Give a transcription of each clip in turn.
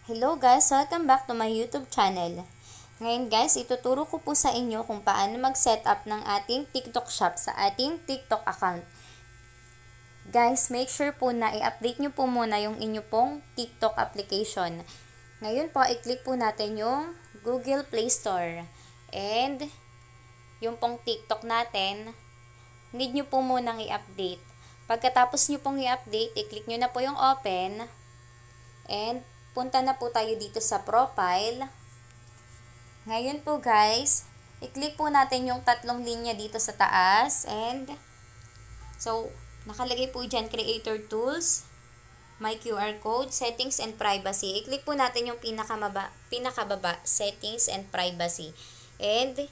Hello guys! Welcome back to my YouTube channel. Ngayon guys, ituturo ko po sa inyo kung paano mag-set up ng ating TikTok shop sa ating TikTok account. Guys, make sure po na i-update nyo po muna yung inyo pong TikTok application. Ngayon po, i-click po natin yung Google Play Store. And yung pong TikTok natin, need nyo po munang i-update. Pagkatapos nyo pong i-update, i-click nyo na po yung open. And punta na po tayo dito sa profile. Ngayon po guys, i-click po natin yung tatlong linya dito sa taas. And so, nakalagay po dyan, Creator Tools, My QR Code, Settings and Privacy. I-click po natin yung pinakababa, Settings and Privacy. And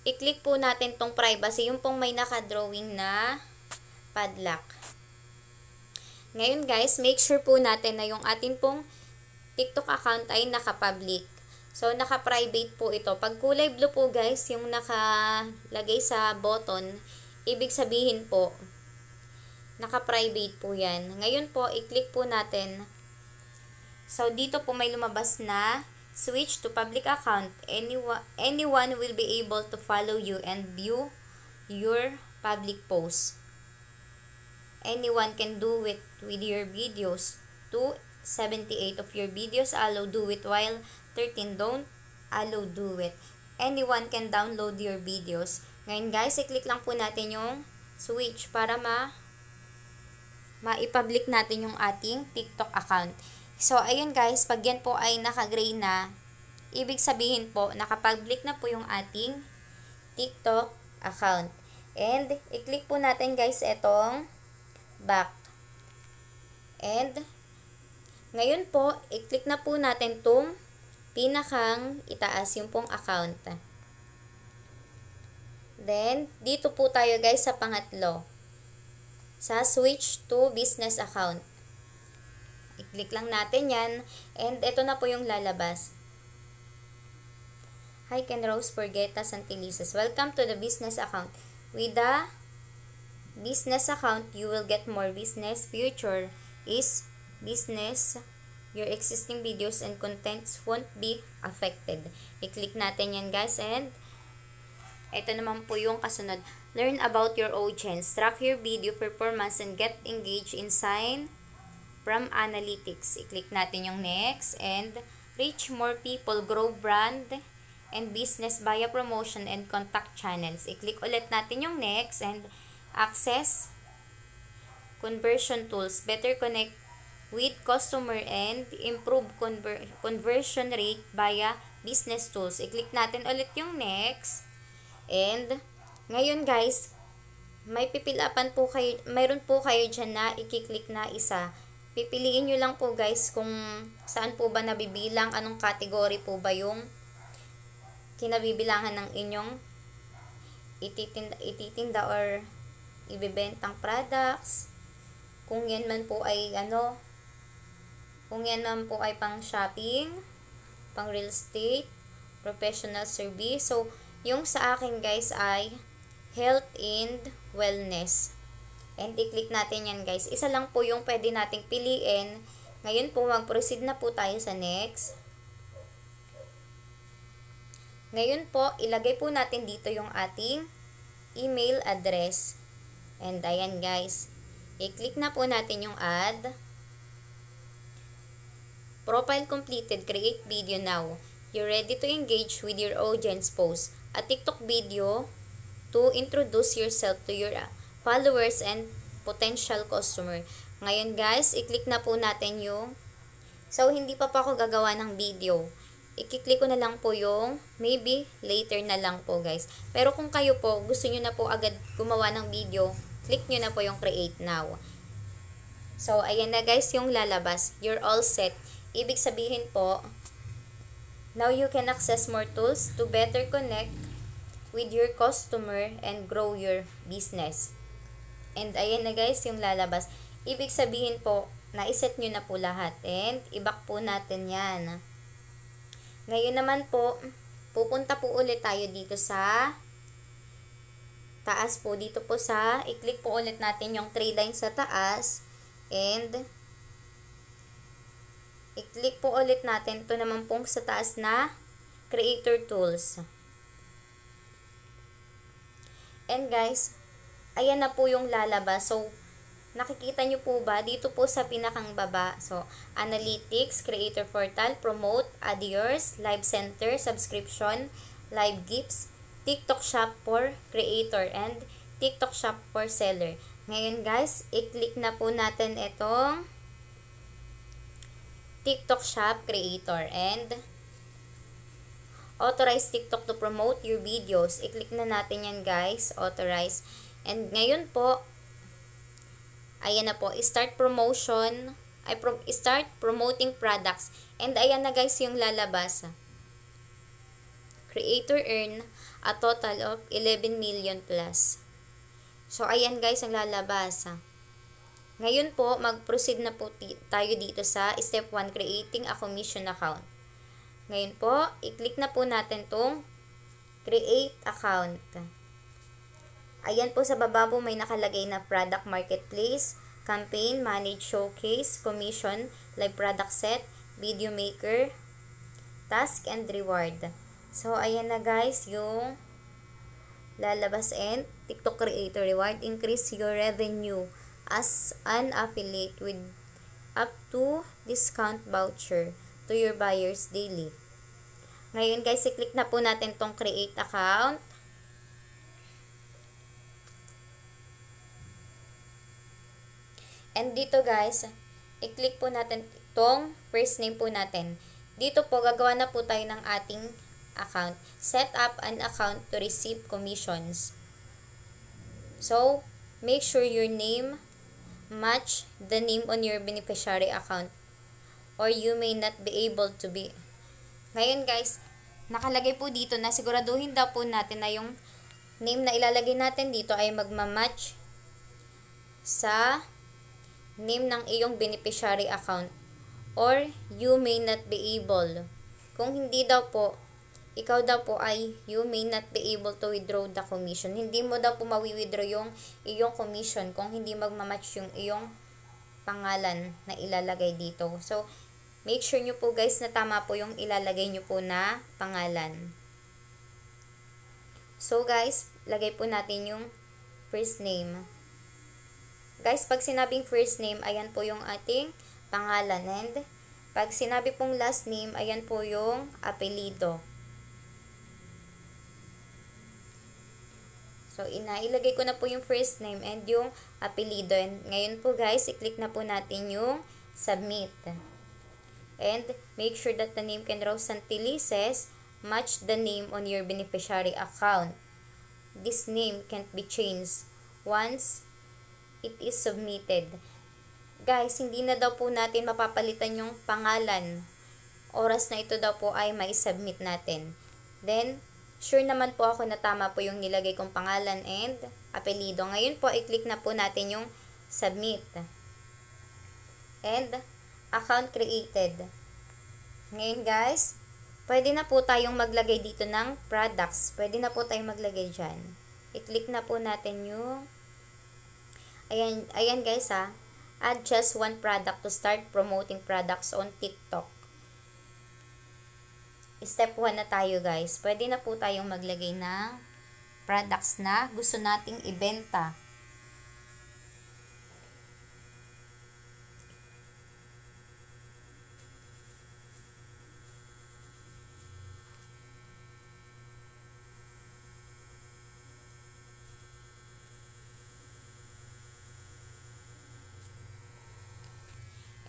i-click po natin tong Privacy, yung pong may naka-drawing na padlock. Ngayon guys, make sure po natin na yung ating pong TikTok account ay naka-public. So, naka-private po ito. Pag kulay blue po guys, yung nakalagay sa button, ibig sabihin po, naka-private po yan. Ngayon po, i-click po natin. So, dito po may lumabas na switch to public account. Anyone will be able to follow you and view your public posts. Anyone can do it with your videos. 278 of your videos allow do it while 13 don't allow do it. Anyone can download your videos. Ngayon guys, i-click lang po natin yung switch para ma-public natin yung ating TikTok account. So, ayun guys, pag yan po ay naka-gray na, ibig sabihin po, naka-public na po yung ating TikTok account. And, i-click po natin guys itong back. And, ngayon po, i-click na po natin itong pinakang itaas, yung pong account. Then, dito po tayo guys sa pangatlo. Sa switch to business account. I-click lang natin yan. And, ito na po yung lalabas. Hi Ken Rose Forgeta Santilisas. Welcome to the business account. With the business account, you will get more business. Future is business. Your existing videos and contents won't be affected. I-click natin yan guys. And ito naman po yung kasunod. Learn about your audience. Track your video performance and get engaged in sign from analytics. I-click natin yung next. And reach more people. Grow brand and business via promotion and contact channels. I-click ulit natin yung next. And access conversion tools. Better connect with customer and improve conversion rate via business tools. I-click natin ulit yung next. And ngayon guys, may pipilapan po kayo, mayroon po kayo dyan na i-click na isa. Pipiliin nyo lang po guys kung saan po ba nabibilang, anong category po ba yung kinabibilangan ng inyong ititinda or ibebentang products. Kung yan man po ay kung yan man po ay pang shopping, pang real estate, professional service. So, yung sa akin guys ay health and wellness. And i-click natin yan guys. Isa lang po yung pwede nating piliin. Ngayon po, mag-proceed na po tayo sa next. Ngayon po, ilagay po natin dito yung ating email address. And ayan guys. I-click na po natin yung add. Profile completed. Create video now. You're ready to engage with your audience post. A TikTok video to introduce yourself to your followers and potential customer. Ngayon guys, i-click na po natin yung hindi pa ako gagawa ng video. I-click ko na lang po yung maybe later na lang po guys. Pero kung kayo po, gusto nyo na po agad gumawa ng video, click nyo na po yung create now. So, ayan na guys yung lalabas. You're all set. Ibig sabihin po, now you can access more tools to better connect with your customer and grow your business. And ayan na guys yung lalabas. Ibig sabihin po, naiset nyo na po lahat. And i-back po natin yan. Ngayon naman po, pupunta po ulit tayo dito sa taas po. Dito po i-click po ulit natin yung 3 lines sa taas. And I-click po ulit natin. Ito naman pong sa taas na Creator Tools. And guys, ayan na po yung lalabas. So, nakikita nyo po ba? Dito po sa pinakang baba. So, Analytics, Creator Portal, Promote, Add Yours, Live Center, Subscription, Live Gifts, TikTok Shop for Creator, and TikTok Shop for Seller. Ngayon guys, i-click na po natin itong TikTok Shop Creator and authorize TikTok to promote your videos. I-click na natin yan guys, authorize. And ngayon po, ayan na po, start promotion, start promoting products. And ayan na guys yung lalabas. Creator earn a total of 11 million plus. So ayan guys ang lalabas. Ngayon po, mag-proceed na po tayo dito sa step 1, creating a commission account. Ngayon po, i-click na po natin tong create account. Ayan po sa baba po may nakalagay na product marketplace, campaign, manage showcase, commission, live product set, video maker, task and reward. So ayan na guys yung lalabas, and TikTok creator reward, increase your revenue as an affiliate with up to discount voucher to your buyers daily. Ngayon guys, i-click na po natin tong create account. And dito guys, i-click po natin itong first name po natin. Dito po, gagawa na po tayo ng ating account. Set up an account to receive commissions. So, make sure your name match the name on your beneficiary account, or you may not be able to be. Ngayon guys, nakalagay po dito na siguraduhin daw po natin na yung name na ilalagay natin dito ay magmamatch sa name ng iyong beneficiary account, or you may not be able. Kung hindi daw po, ikaw daw po ay you may not be able to withdraw the commission. Hindi mo daw po mawi-withdraw yung iyong commission kung hindi magmamatch yung iyong pangalan na ilalagay dito. So, make sure nyo po guys na tama po yung ilalagay nyo po na pangalan. So guys, lagay po natin yung first name. Guys, pag sinabing first name, ayan po yung ating pangalan. And pag sinabi pong last name, ayan po yung apelido. So, ilagay ko na po yung first name and yung apelido. And ngayon po guys, i-click na po natin yung submit. And make sure that the name can horizontally says match the name on your beneficiary account. This name can't be changed once it is submitted. Guys, hindi na daw po natin mapapalitan yung pangalan. Oras na ito daw po ay may submit natin. Then, sure naman po ako na tama po yung nilagay kong pangalan and apelido. Ngayon po, i-click na po natin yung submit. And account created. Ngayon guys, pwede na po tayong maglagay dito ng products. Pwede na po tayong maglagay dyan. I-click na po natin yung ayan guys ha. Add just one product to start promoting products on TikTok. Step 1 na tayo guys. Pwede na po tayong maglagay ng products na gusto nating ibenta.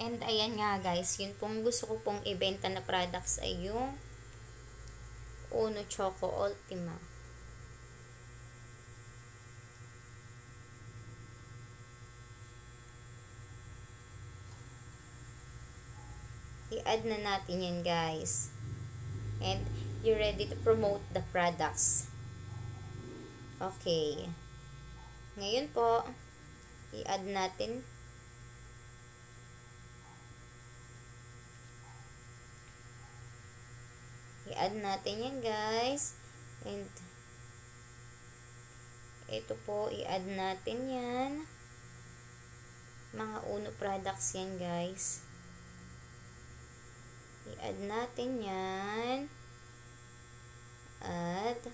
And ayan nga guys, yun pong gusto ko pong ibenta na products ay yung Uno Choco Ultima. I-add na natin yan guys. And you're ready to promote the products. Okay. Ngayon po, i-add natin. I-add natin yan guys. And ito po, i-add natin yan. Mga Uno products yan guys. Add natin yan. Add.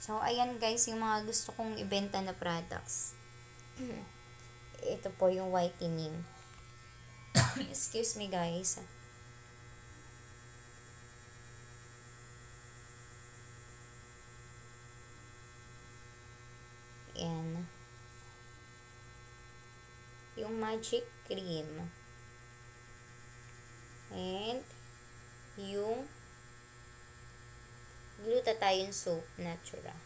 So, ayan guys, yung mga gusto kong ibenta na products. Ito po yung whitening. Excuse me guys. Ayan. Yung magic cream. And yung glutathione soap natural.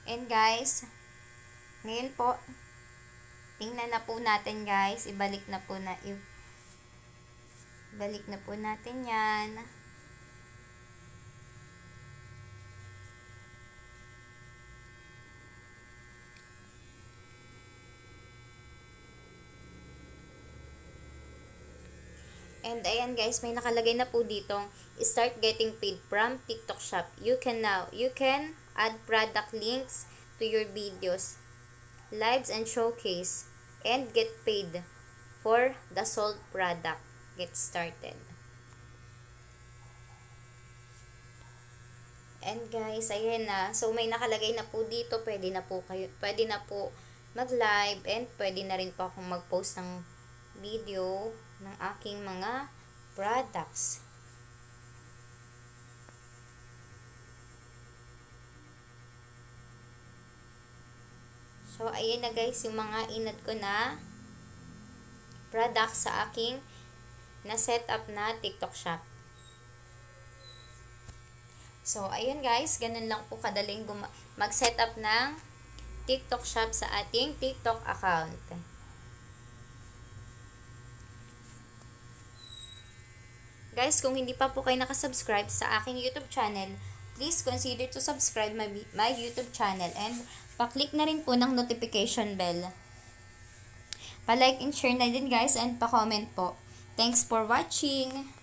And guys, ngayon po, tingnan na po natin guys, ibalik na po natin yan. And ayan guys, may nakalagay na po dito, start getting paid from TikTok Shop. You can add product links to your videos, lives and showcase, and get paid for the sold product. Get started. And guys, ayan na. So may nakalagay na po dito, pwede na po mag-live, and pwede na rin po akong mag-post ng video ng aking mga products. So, ayan na guys, yung mga inad ko na products sa aking na-setup na TikTok Shop. So, ayun guys, ganun lang po kadaling mag-setup ng TikTok Shop sa ating TikTok account. Guys, kung hindi pa po kayo nakasubscribe sa aking YouTube channel, please consider to subscribe my YouTube channel and pa-click na rin po ng notification bell. Pa-like and share na din guys and pa-comment po. Thanks for watching!